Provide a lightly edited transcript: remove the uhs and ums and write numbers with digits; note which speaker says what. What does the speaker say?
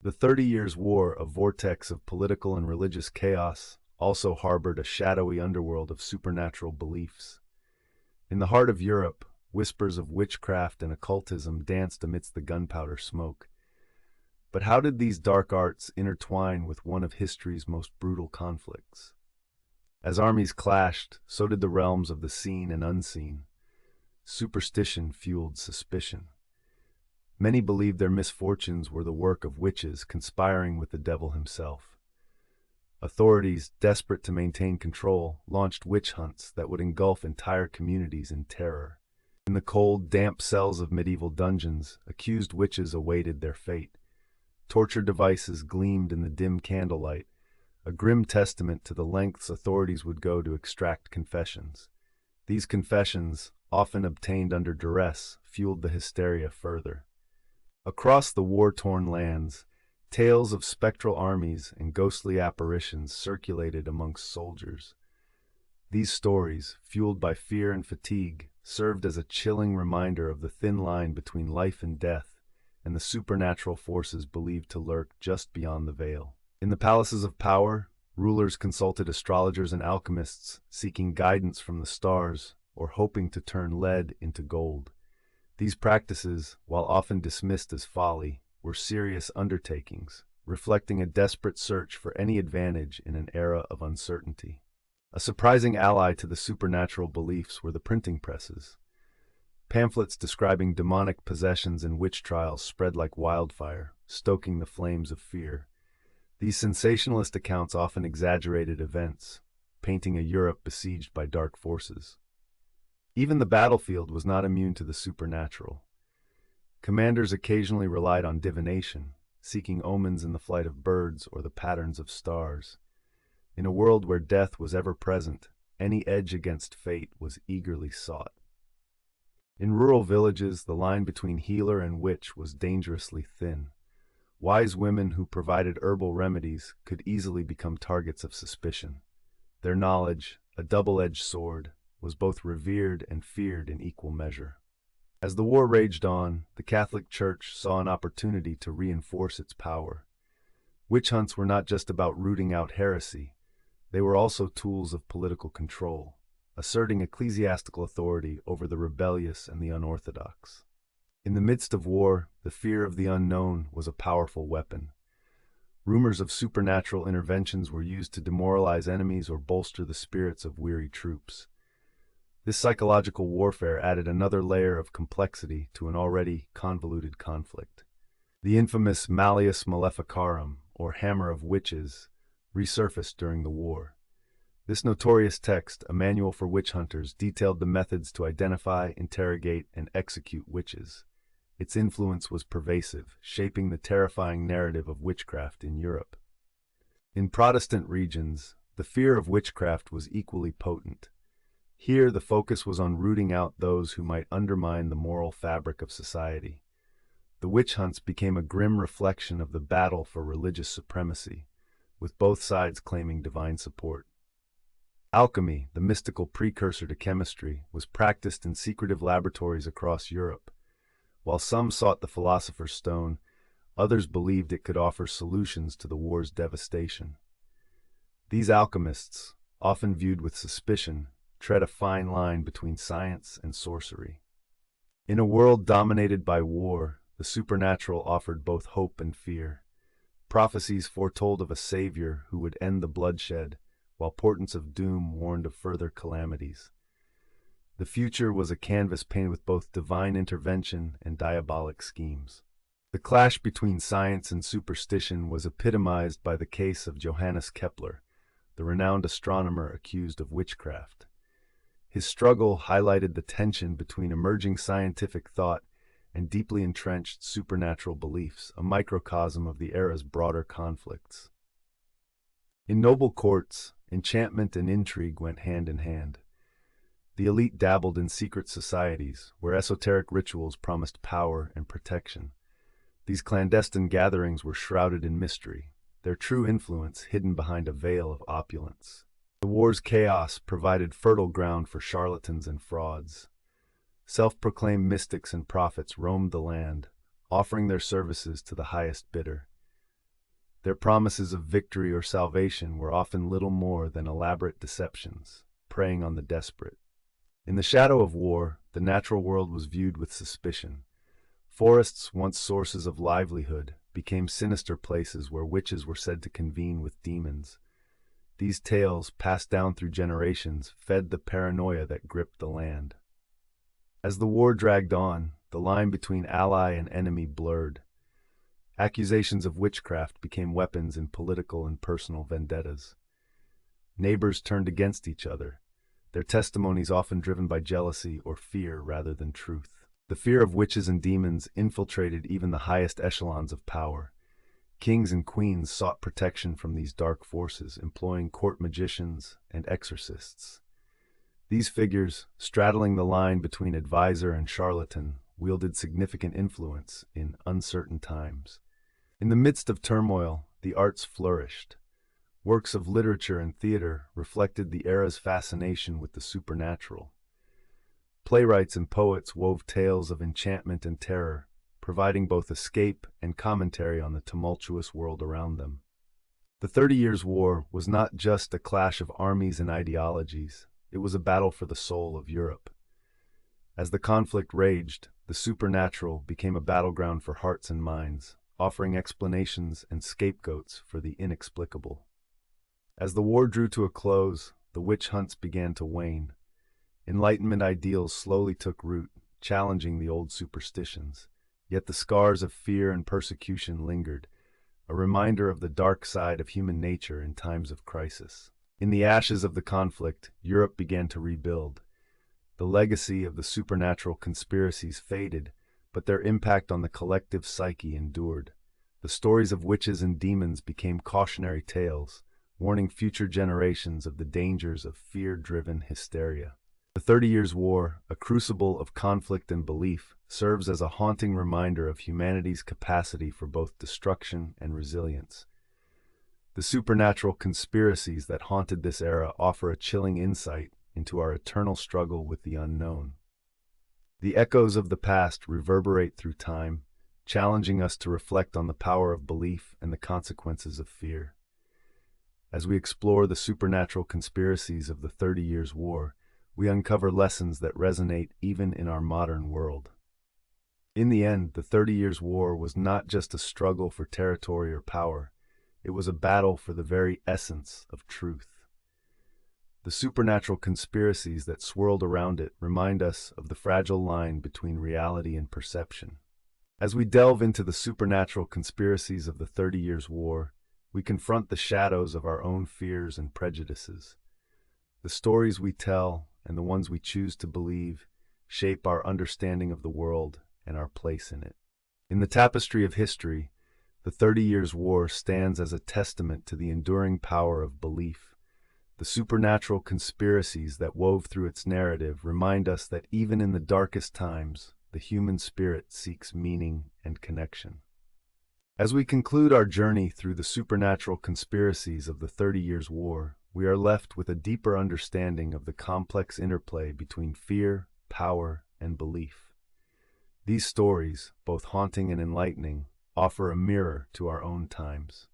Speaker 1: The 30 Years' War, a vortex of political and religious chaos, also harbored a shadowy underworld of supernatural beliefs. In the heart of Europe, whispers of witchcraft and occultism danced amidst the gunpowder smoke. But how did these dark arts intertwine with one of history's most brutal conflicts? As armies clashed, so did the realms of the seen and unseen. Superstition fueled suspicion. Many believed their misfortunes were the work of witches conspiring with the devil himself. Authorities, desperate to maintain control, launched witch hunts that would engulf entire communities in terror. In the cold, damp cells of medieval dungeons, accused witches awaited their fate. Torture devices gleamed in the dim candlelight, a grim testament to the lengths authorities would go to extract confessions. These confessions, often obtained under duress, fueled the hysteria further. Across the war-torn lands, tales of spectral armies and ghostly apparitions circulated amongst soldiers. These stories, fueled by fear and fatigue, served as a chilling reminder of the thin line between life and death, and the supernatural forces believed to lurk just beyond the veil. In the palaces of power, rulers consulted astrologers and alchemists, seeking guidance from the stars or hoping to turn lead into gold. These practices, while often dismissed as folly, were serious undertakings, reflecting a desperate search for any advantage in an era of uncertainty. A surprising ally to the supernatural beliefs were the printing presses. Pamphlets describing demonic possessions and witch trials spread like wildfire, stoking the flames of fear. These sensationalist accounts often exaggerated events, painting a Europe besieged by dark forces. Even the battlefield was not immune to the supernatural. Commanders occasionally relied on divination, seeking omens in the flight of birds or the patterns of stars. In a world where death was ever present, any edge against fate was eagerly sought. In rural villages, the line between healer and witch was dangerously thin. Wise women who provided herbal remedies could easily become targets of suspicion. Their knowledge, a double-edged sword, was both revered and feared in equal measure. As the war raged on, the Catholic Church saw an opportunity to reinforce its power. Witch hunts were not just about rooting out heresy, they were also tools of political control, asserting ecclesiastical authority over the rebellious and the unorthodox. In the midst of war, the fear of the unknown was a powerful weapon. Rumors of supernatural interventions were used to demoralize enemies or bolster the spirits of weary troops. This psychological warfare added another layer of complexity to an already convoluted conflict. The infamous Malleus Maleficarum, or Hammer of Witches, resurfaced during the war. This notorious text, a manual for witch hunters, detailed the methods to identify, interrogate, and execute witches. Its influence was pervasive, shaping the terrifying narrative of witchcraft in Europe. In Protestant regions, the fear of witchcraft was equally potent. Here, the focus was on rooting out those who might undermine the moral fabric of society. The witch hunts became a grim reflection of the battle for religious supremacy, with both sides claiming divine support. Alchemy, the mystical precursor to chemistry, was practiced in secretive laboratories across Europe. While some sought the philosopher's stone, others believed it could offer solutions to the war's devastation. These alchemists, often viewed with suspicion, tread a fine line between science and sorcery. In a world dominated by war, the supernatural offered both hope and fear. Prophecies foretold of a savior who would end the bloodshed, while portents of doom warned of further calamities. The future was a canvas painted with both divine intervention and diabolic schemes. The clash between science and superstition was epitomized by the case of Johannes Kepler, the renowned astronomer accused of witchcraft. His struggle highlighted the tension between emerging scientific thought and deeply entrenched supernatural beliefs, a microcosm of the era's broader conflicts. In noble courts, enchantment and intrigue went hand in hand. The elite dabbled in secret societies, where esoteric rituals promised power and protection. These clandestine gatherings were shrouded in mystery, their true influence hidden behind a veil of opulence. The war's chaos provided fertile ground for charlatans and frauds. Self-proclaimed mystics and prophets roamed the land, offering their services to the highest bidder. Their promises of victory or salvation were often little more than elaborate deceptions, preying on the desperate. In the shadow of war, the natural world was viewed with suspicion. Forests, once sources of livelihood, became sinister places where witches were said to convene with demons. These tales, passed down through generations, fed the paranoia that gripped the land. As the war dragged on, the line between ally and enemy blurred. Accusations of witchcraft became weapons in political and personal vendettas. Neighbors turned against each other, their testimonies often driven by jealousy or fear rather than truth. The fear of witches and demons infiltrated even the highest echelons of power. Kings and queens sought protection from these dark forces, employing court magicians and exorcists. These figures, straddling the line between advisor and charlatan, wielded significant influence in uncertain times. In the midst of turmoil, the arts flourished. Works of literature and theater reflected the era's fascination with the supernatural. Playwrights and poets wove tales of enchantment and terror, providing both escape and commentary on the tumultuous world around them. The 30 Years' War was not just a clash of armies and ideologies, it was a battle for the soul of Europe. As the conflict raged, the supernatural became a battleground for hearts and minds, offering explanations and scapegoats for the inexplicable. As the war drew to a close, the witch hunts began to wane. Enlightenment ideals slowly took root, challenging the old superstitions. Yet the scars of fear and persecution lingered, a reminder of the dark side of human nature in times of crisis. In the ashes of the conflict, Europe began to rebuild. The legacy of the supernatural conspiracies faded, but their impact on the collective psyche endured. The stories of witches and demons became cautionary tales, warning future generations of the dangers of fear-driven hysteria. The 30 Years' War, a crucible of conflict and belief, serves as a haunting reminder of humanity's capacity for both destruction and resilience. The supernatural conspiracies that haunted this era offer a chilling insight into our eternal struggle with the unknown. The echoes of the past reverberate through time, challenging us to reflect on the power of belief and the consequences of fear. As we explore the supernatural conspiracies of the 30 Years' War, we uncover lessons that resonate even in our modern world. In the end, the 30 Years' War was not just a struggle for territory or power, it was a battle for the very essence of truth. The supernatural conspiracies that swirled around it remind us of the fragile line between reality and perception. As we delve into the supernatural conspiracies of the 30 Years' War, we confront the shadows of our own fears and prejudices. The stories we tell and the ones we choose to believe shape our understanding of the world and our place in it. In the tapestry of history, the 30 Years' War stands as a testament to the enduring power of belief. The supernatural conspiracies that wove through its narrative remind us that even in the darkest times, the human spirit seeks meaning and connection. As we conclude our journey through the supernatural conspiracies of the 30 Years' War, we are left with a deeper understanding of the complex interplay between fear, power, and belief. These stories, both haunting and enlightening, offer a mirror to our own times.